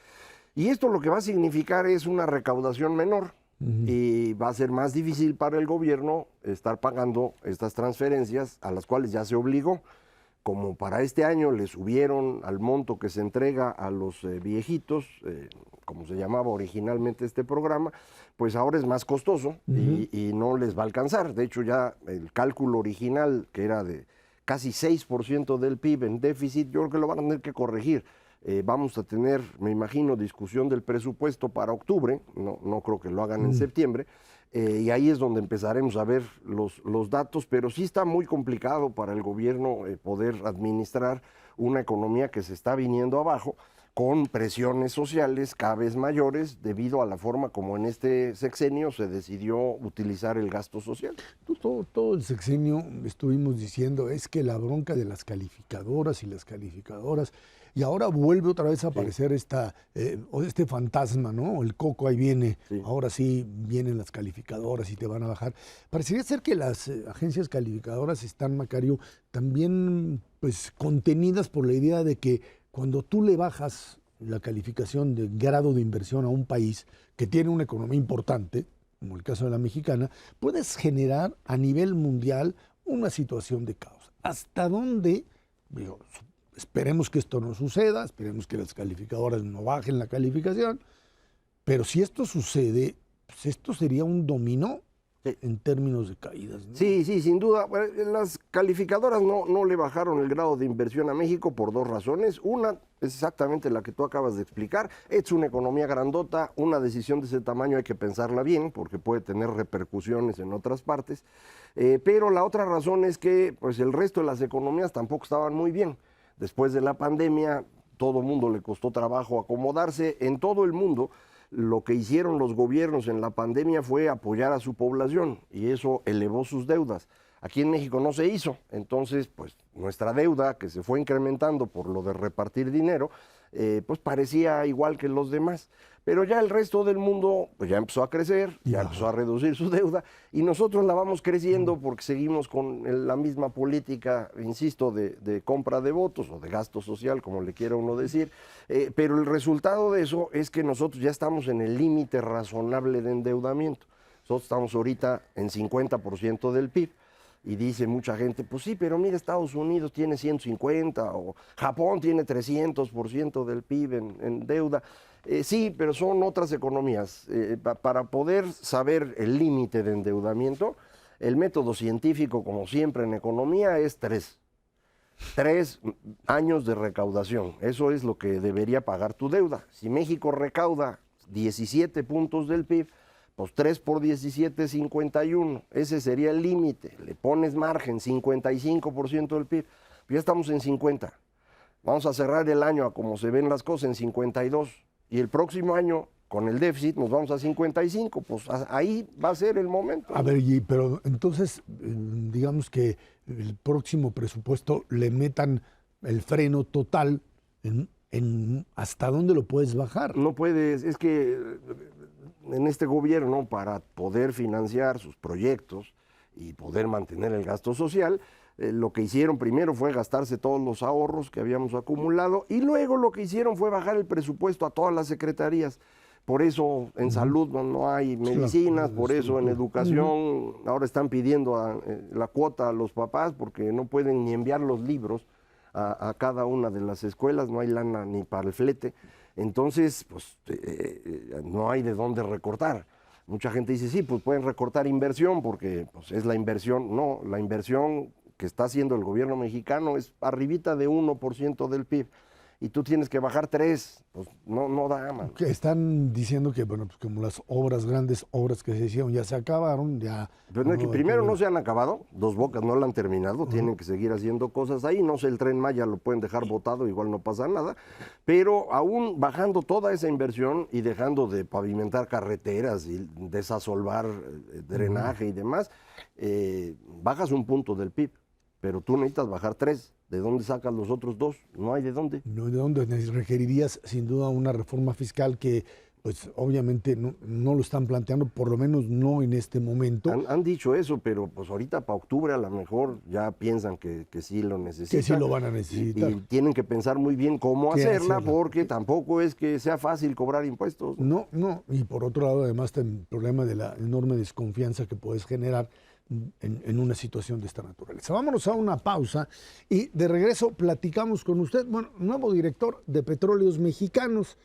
Y esto lo que va a significar es una recaudación menor y va a ser más difícil para el gobierno estar pagando estas transferencias a las cuales ya se obligó. Como para este año le subieron al monto que se entrega a los viejitos, como se llamaba originalmente este programa, pues ahora es más costoso y no les va a alcanzar. De hecho, ya el cálculo original, que era de casi 6% del PIB en déficit, yo creo que lo van a tener que corregir. Vamos a tener, me imagino, discusión del presupuesto para octubre, no creo que lo hagan en septiembre, y ahí es donde empezaremos a ver los datos, pero sí está muy complicado para el gobierno poder administrar una economía que se está viniendo abajo, con presiones sociales cada vez mayores debido a la forma como en este sexenio se decidió utilizar el gasto social. Todo el sexenio estuvimos diciendo es que la bronca de las calificadoras y las calificadoras, y ahora vuelve otra vez a aparecer este fantasma, ¿no? El coco ahí viene, ahora sí vienen las calificadoras y te van a bajar. Parecería ser que las agencias calificadoras están, Macario, también pues contenidas por la idea de que cuando tú le bajas la calificación de grado de inversión a un país que tiene una economía importante, como el caso de la mexicana, puedes generar a nivel mundial una situación de caos. ¿Hasta dónde? Digo, esperemos que esto no suceda, esperemos que las calificadoras no bajen la calificación, pero si esto sucede, pues esto sería un dominó en términos de caídas, ¿no? Sí, sin duda. Las calificadoras no le bajaron el grado de inversión a México por dos razones. Una es exactamente la que tú acabas de explicar. Es una economía grandota, una decisión de ese tamaño hay que pensarla bien porque puede tener repercusiones en otras partes. Pero la otra razón es que pues, el resto de las economías tampoco estaban muy bien. Después de la pandemia, todo el mundo le costó trabajo acomodarse. En todo el mundo, lo que hicieron los gobiernos en la pandemia fue apoyar a su población y eso elevó sus deudas. Aquí en México no se hizo, entonces pues nuestra deuda que se fue incrementando por lo de repartir dinero, pues parecía igual que los demás. Pero ya el resto del mundo pues ya empezó a crecer, ya empezó a reducir su deuda y nosotros la vamos creciendo porque seguimos con la misma política, insisto, de compra de votos o de gasto social, como le quiera uno decir. Pero el resultado de eso es que nosotros ya estamos en el límite razonable de endeudamiento. Nosotros estamos ahorita en 50% del PIB. Y dice mucha gente, pues sí, pero mira, Estados Unidos tiene 150 o Japón tiene 300% del PIB en deuda. Sí, pero son otras economías. Para poder saber el límite de endeudamiento, el método científico, como siempre en economía, es 3 años de recaudación. Eso es lo que debería pagar tu deuda. Si México recauda 17 puntos del PIB, pues 3 por 17, 51. Ese sería el límite. Le pones margen, 55% del PIB. Ya estamos en 50. Vamos a cerrar el año a como se ven las cosas en 52. Y el próximo año, con el déficit, nos vamos a 55. Pues ahí va a ser el momento. A ver, pero entonces, digamos que el próximo presupuesto le metan el freno total en ¿hasta dónde lo puedes bajar? No puedes, es que en este gobierno, para poder financiar sus proyectos y poder mantener el gasto social, lo que hicieron primero fue gastarse todos los ahorros que habíamos acumulado y luego lo que hicieron fue bajar el presupuesto a todas las secretarías. Por eso en salud no hay medicinas, por eso en educación ahora están pidiendo la cuota a los papás porque no pueden ni enviar los libros a cada una de las escuelas, no hay lana ni para el flete. Entonces, pues no hay de dónde recortar. Mucha gente dice, sí, pues pueden recortar inversión porque pues, es la inversión. No, la inversión que está haciendo el gobierno mexicano es arribita de 1% del PIB. y tú tienes que bajar 3, pues no da, man. Que están diciendo que, bueno, pues como las grandes obras que se hicieron ya se acabaron, ya... Pero no, que primero no se han acabado, Dos Bocas no lo han terminado, tienen que seguir haciendo cosas ahí, no sé, el Tren Maya lo pueden dejar botado, igual no pasa nada, pero aún bajando toda esa inversión y dejando de pavimentar carreteras y desasolvar drenaje y demás, bajas un punto del PIB, pero tú necesitas bajar 3. ¿De dónde sacas los otros 2? No hay de dónde. No hay de dónde. Requerirías sin duda una reforma fiscal que, pues obviamente no lo están planteando, por lo menos no en este momento. Han dicho eso, pero pues ahorita para octubre a lo mejor ya piensan que sí lo necesitan. Que sí lo van a necesitar. Y tienen que pensar muy bien cómo hacerla, porque tampoco es que sea fácil cobrar impuestos. No, y por otro lado además está el problema de la enorme desconfianza que puedes generar en una situación de esta naturaleza. Vámonos a una pausa y de regreso platicamos con usted, bueno, nuevo director de Petróleos Mexicanos.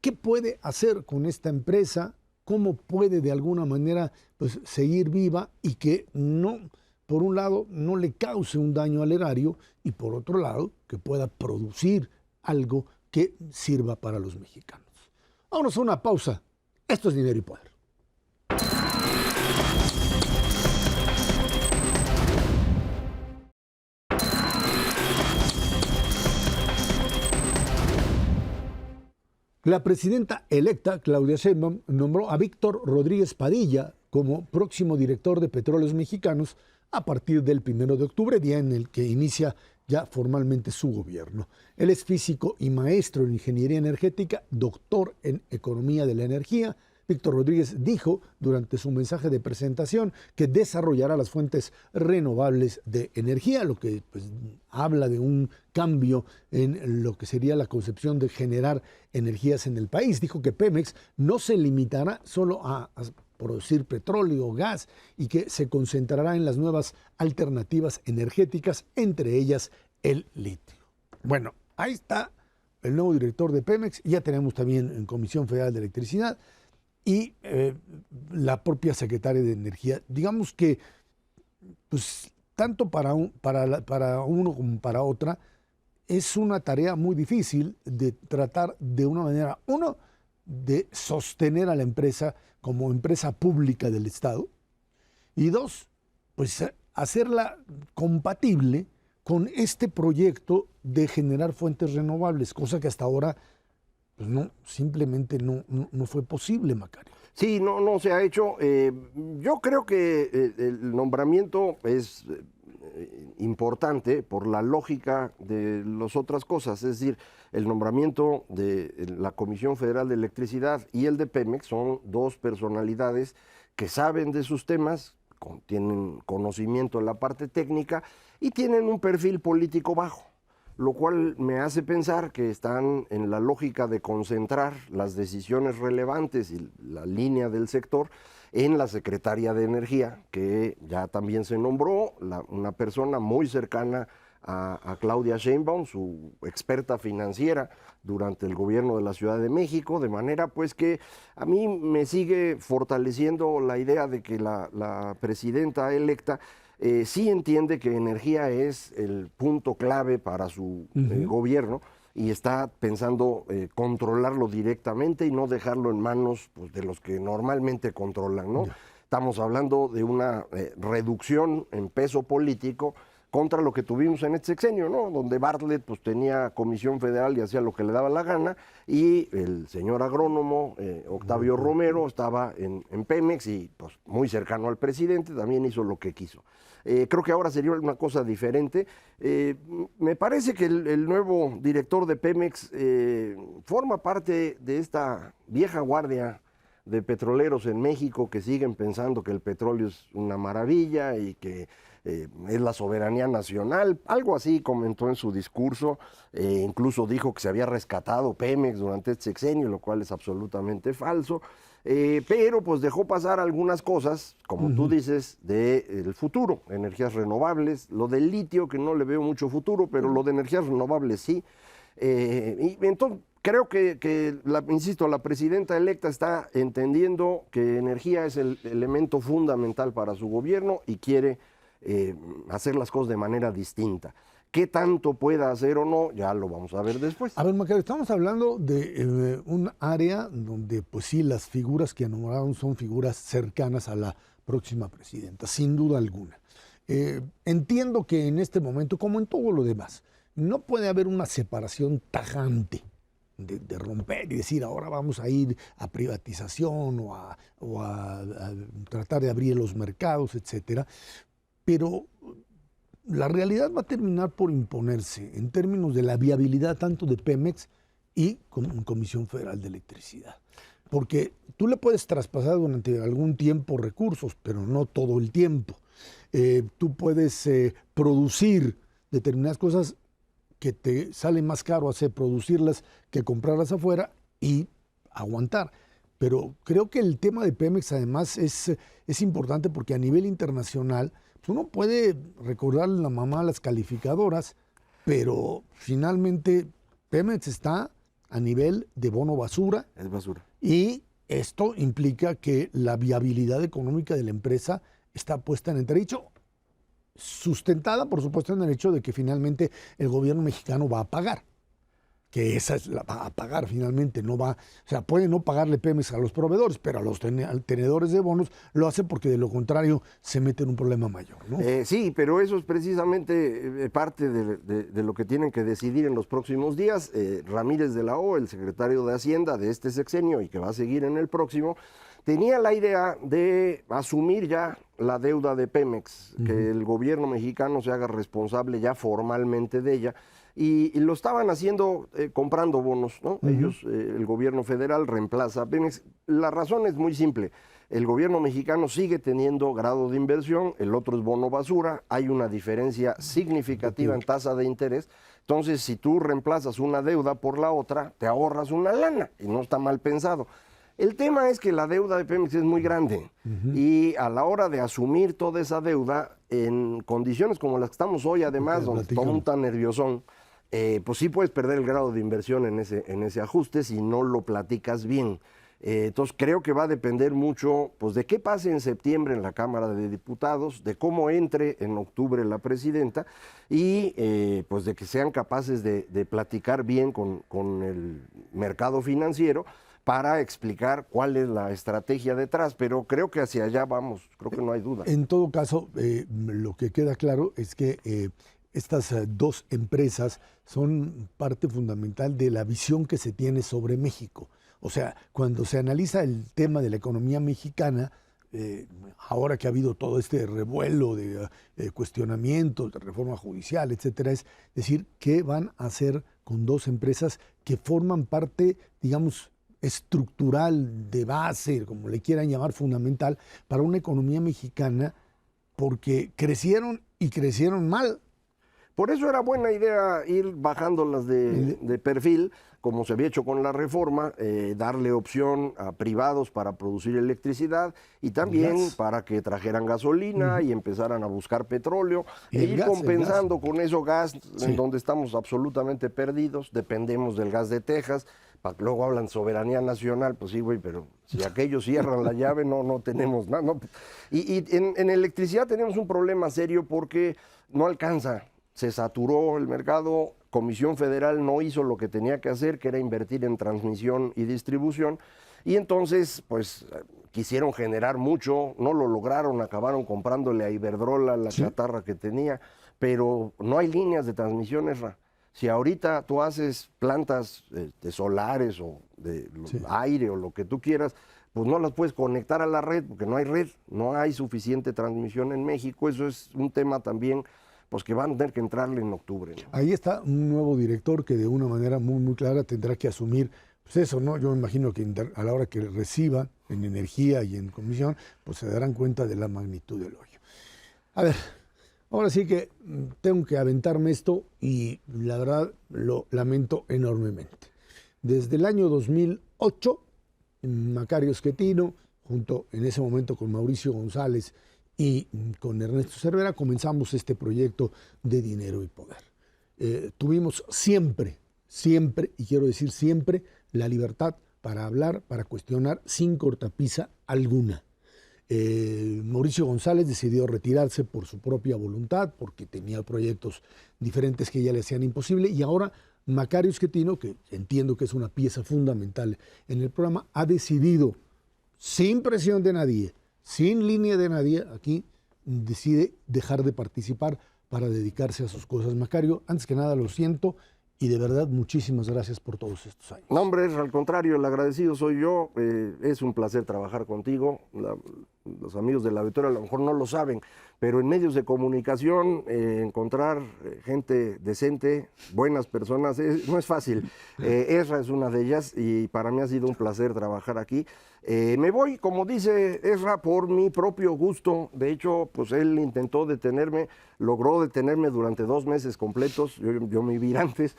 ¿Qué puede hacer con esta empresa? ¿Cómo puede de alguna manera pues, seguir viva y que no, por un lado, no le cause un daño al erario y por otro lado, que pueda producir algo que sirva para los mexicanos? Vámonos a una pausa. Esto es Dinero y Poder. La presidenta electa, Claudia Sheinbaum, nombró a Víctor Rodríguez Padilla como próximo director de Petróleos Mexicanos a partir del 1 de octubre, día en el que inicia ya formalmente su gobierno. Él es físico y maestro en ingeniería energética, doctor en economía de la energía. Víctor Rodríguez dijo durante su mensaje de presentación que desarrollará las fuentes renovables de energía, lo que pues, habla de un cambio en lo que sería la concepción de generar energías en el país. Dijo que Pemex no se limitará solo a producir petróleo o gas y que se concentrará en las nuevas alternativas energéticas, entre ellas el litio. Bueno, ahí está el nuevo director de Pemex. Ya tenemos también en Comisión Federal de Electricidad y la propia secretaria de Energía. Digamos que, pues, tanto para uno como para otra, es una tarea muy difícil de tratar de una manera, uno, de sostener a la empresa como empresa pública del Estado, y dos, pues hacerla compatible con este proyecto de generar fuentes renovables, cosa que hasta ahora pues simplemente no fue posible, Macario. Sí, no se ha hecho. Yo creo que el nombramiento es importante por la lógica de las otras cosas, es decir, el nombramiento de la Comisión Federal de Electricidad y el de Pemex son dos personalidades que saben de sus temas, tienen conocimiento en la parte técnica y tienen un perfil político bajo, lo cual me hace pensar que están en la lógica de concentrar las decisiones relevantes y la línea del sector en la Secretaría de Energía, que ya también se nombró, una persona muy cercana a Claudia Sheinbaum, su experta financiera durante el gobierno de la Ciudad de México, de manera pues que a mí me sigue fortaleciendo la idea de que la presidenta electa sí entiende que energía es el punto clave para su gobierno y está pensando controlarlo directamente y no dejarlo en manos pues, de los que normalmente controlan, ¿no? Estamos hablando de una reducción en peso político contra lo que tuvimos en este sexenio, ¿no? Donde Bartlett pues, tenía comisión federal y hacía lo que le daba la gana, y el señor agrónomo Octavio Romero estaba en Pemex y pues, muy cercano al presidente, también hizo lo que quiso. Creo que ahora sería una cosa diferente. Me parece que el nuevo director de Pemex forma parte de esta vieja guardia de petroleros en México que siguen pensando que el petróleo es una maravilla y que es la soberanía nacional, algo así comentó en su discurso, incluso dijo que se había rescatado Pemex durante este sexenio, lo cual es absolutamente falso, pero pues dejó pasar algunas cosas, como tú dices, del futuro, energías renovables, lo del litio, que no le veo mucho futuro, pero lo de energías renovables sí, y entonces creo que insisto, la presidenta electa está entendiendo que energía es el elemento fundamental para su gobierno y quiere hacer las cosas de manera distinta. ¿Qué tanto pueda hacer o no? Ya lo vamos a ver después. A ver, Macario, estamos hablando de un área donde, pues sí, las figuras que nombraron son figuras cercanas a la próxima presidenta, sin duda alguna. Entiendo que en este momento, como en todo lo demás, no puede haber una separación tajante de romper y decir ahora vamos a ir a privatización o a tratar de abrir los mercados, etcétera. Pero la realidad va a terminar por imponerse en términos de la viabilidad tanto de Pemex y Comisión Federal de Electricidad. Porque tú le puedes traspasar durante algún tiempo recursos, pero no todo el tiempo. Tú puedes producir determinadas cosas que te sale más caro hacer producirlas que comprarlas afuera y aguantar. Pero creo que el tema de Pemex además es importante porque a nivel internacional pues uno puede recordarle la mamá a las calificadoras, pero finalmente Pemex está a nivel de bono basura. Es basura. Y esto implica que la viabilidad económica de la empresa está puesta en entredicho, sustentada, por supuesto, en el hecho de que finalmente el gobierno mexicano va a pagar, que esa es la va a pagar finalmente, no va, o sea, puede no pagarle Pemex a los proveedores, pero a los tenedores de bonos lo hace porque de lo contrario se mete en un problema mayor, ¿no? Sí, pero eso es precisamente parte de lo que tienen que decidir en los próximos días. Ramírez de la O, el secretario de Hacienda de este sexenio y que va a seguir en el próximo, tenía la idea de asumir ya la deuda de Pemex, que el gobierno mexicano se haga responsable ya formalmente de ella, y lo estaban haciendo comprando bonos, ¿no? Ellos, el gobierno federal reemplaza a Pemex. La razón es muy simple. El gobierno mexicano sigue teniendo grado de inversión, el otro es bono basura, hay una diferencia significativa en tasa de interés. Entonces, si tú reemplazas una deuda por la otra, te ahorras una lana, y no está mal pensado. El tema es que la deuda de Pemex es muy grande y a la hora de asumir toda esa deuda en condiciones como las que estamos hoy, además, donde todo mundo está nerviosón, pues sí puedes perder el grado de inversión en ese ajuste si no lo platicas bien. Entonces creo que va a depender mucho pues, de qué pase en septiembre en la Cámara de Diputados, de cómo entre en octubre la presidenta y pues de que sean capaces de platicar bien con el mercado financiero para explicar cuál es la estrategia detrás, pero creo que hacia allá vamos, creo que no hay duda. En todo caso, lo que queda claro es que estas dos empresas son parte fundamental de la visión que se tiene sobre México. O sea, cuando se analiza el tema de la economía mexicana, ahora que ha habido todo este revuelo de cuestionamientos, de reforma judicial, etcétera, es decir, ¿qué van a hacer con dos empresas que forman parte, digamos, estructural, de base, como le quieran llamar, fundamental, para una economía mexicana, porque crecieron y crecieron mal? Por eso era buena idea ir bajándolas de perfil, como se había hecho con la reforma, darle opción a privados para producir electricidad y también para que trajeran gasolina y empezaran a buscar petróleo e ir compensando con eso gas, en donde estamos absolutamente perdidos, dependemos del gas de Texas. Luego hablan soberanía nacional, pues sí, güey, pero si aquellos cierran la llave, no tenemos nada. No. Y en electricidad tenemos un problema serio porque no alcanza. Se saturó el mercado, Comisión Federal no hizo lo que tenía que hacer, que era invertir en transmisión y distribución, y entonces, pues, quisieron generar mucho, no lo lograron, acabaron comprándole a Iberdrola la chatarra que tenía, pero no hay líneas de transmisión, Esra. Si ahorita tú haces plantas de solares o de aire o lo que tú quieras, pues no las puedes conectar a la red, porque no hay red, no hay suficiente transmisión en México, eso es un tema también pues que van a tener que entrarle en octubre, ¿no? Ahí está un nuevo director que de una manera muy, muy clara tendrá que asumir pues eso, ¿no? Yo me imagino que a la hora que reciba en energía y en comisión, pues se darán cuenta de la magnitud del hoyo. A ver, ahora sí que tengo que aventarme esto y la verdad lo lamento enormemente. Desde el año 2008, Macario Schettino, junto en ese momento con Mauricio González y con Ernesto Cervera, comenzamos este proyecto de Dinero y Poder. Tuvimos siempre, y quiero decir siempre, la libertad para hablar, para cuestionar, sin cortapisa alguna. Mauricio González decidió retirarse por su propia voluntad, porque tenía proyectos diferentes que ya le hacían imposible, y ahora Macario Schettino, que entiendo que es una pieza fundamental en el programa, ha decidido, sin presión de nadie, sin línea de nadie, aquí decide dejar de participar para dedicarse a sus cosas. Macario, antes que nada lo siento, y de verdad muchísimas gracias por todos estos años. No, hombre, al contrario, el agradecido soy yo. Es un placer trabajar contigo. Los amigos de la Victoria a lo mejor no lo saben, pero en medios de comunicación encontrar gente decente, buenas personas, no es fácil. Ezra es una de ellas y para mí ha sido un placer trabajar aquí. Me voy, como dice Ezra, por mi propio gusto. De hecho, pues él intentó detenerme, logró detenerme durante 2 meses completos, yo me iba antes,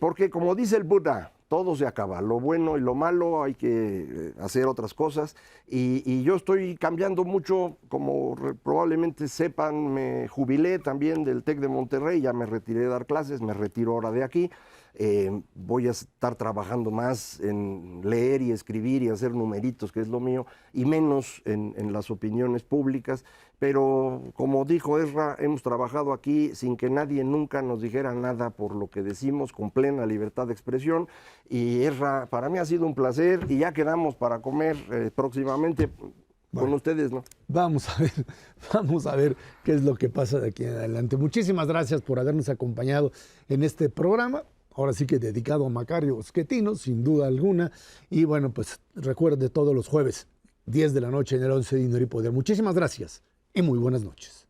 porque como dice el Buda, todo se acaba, lo bueno y lo malo, hay que hacer otras cosas, y yo estoy cambiando mucho, como probablemente sepan, me jubilé también del TEC de Monterrey, ya me retiré de dar clases, me retiro ahora de aquí. Voy a estar trabajando más en leer y escribir y hacer numeritos, que es lo mío, y menos en las opiniones públicas. Pero como dijo Ezra, hemos trabajado aquí sin que nadie nunca nos dijera nada por lo que decimos, con plena libertad de expresión. Y Ezra, para mí ha sido un placer y ya quedamos para comer próximamente. Con ustedes, ¿no? Vamos a ver qué es lo que pasa de aquí en adelante. Muchísimas gracias por habernos acompañado en este programa. Ahora sí que dedicado a Macario Schettino, sin duda alguna. Y bueno, pues recuerde todos los jueves, 10 de la noche en el 11 de Dinero y Poder. Muchísimas gracias y muy buenas noches.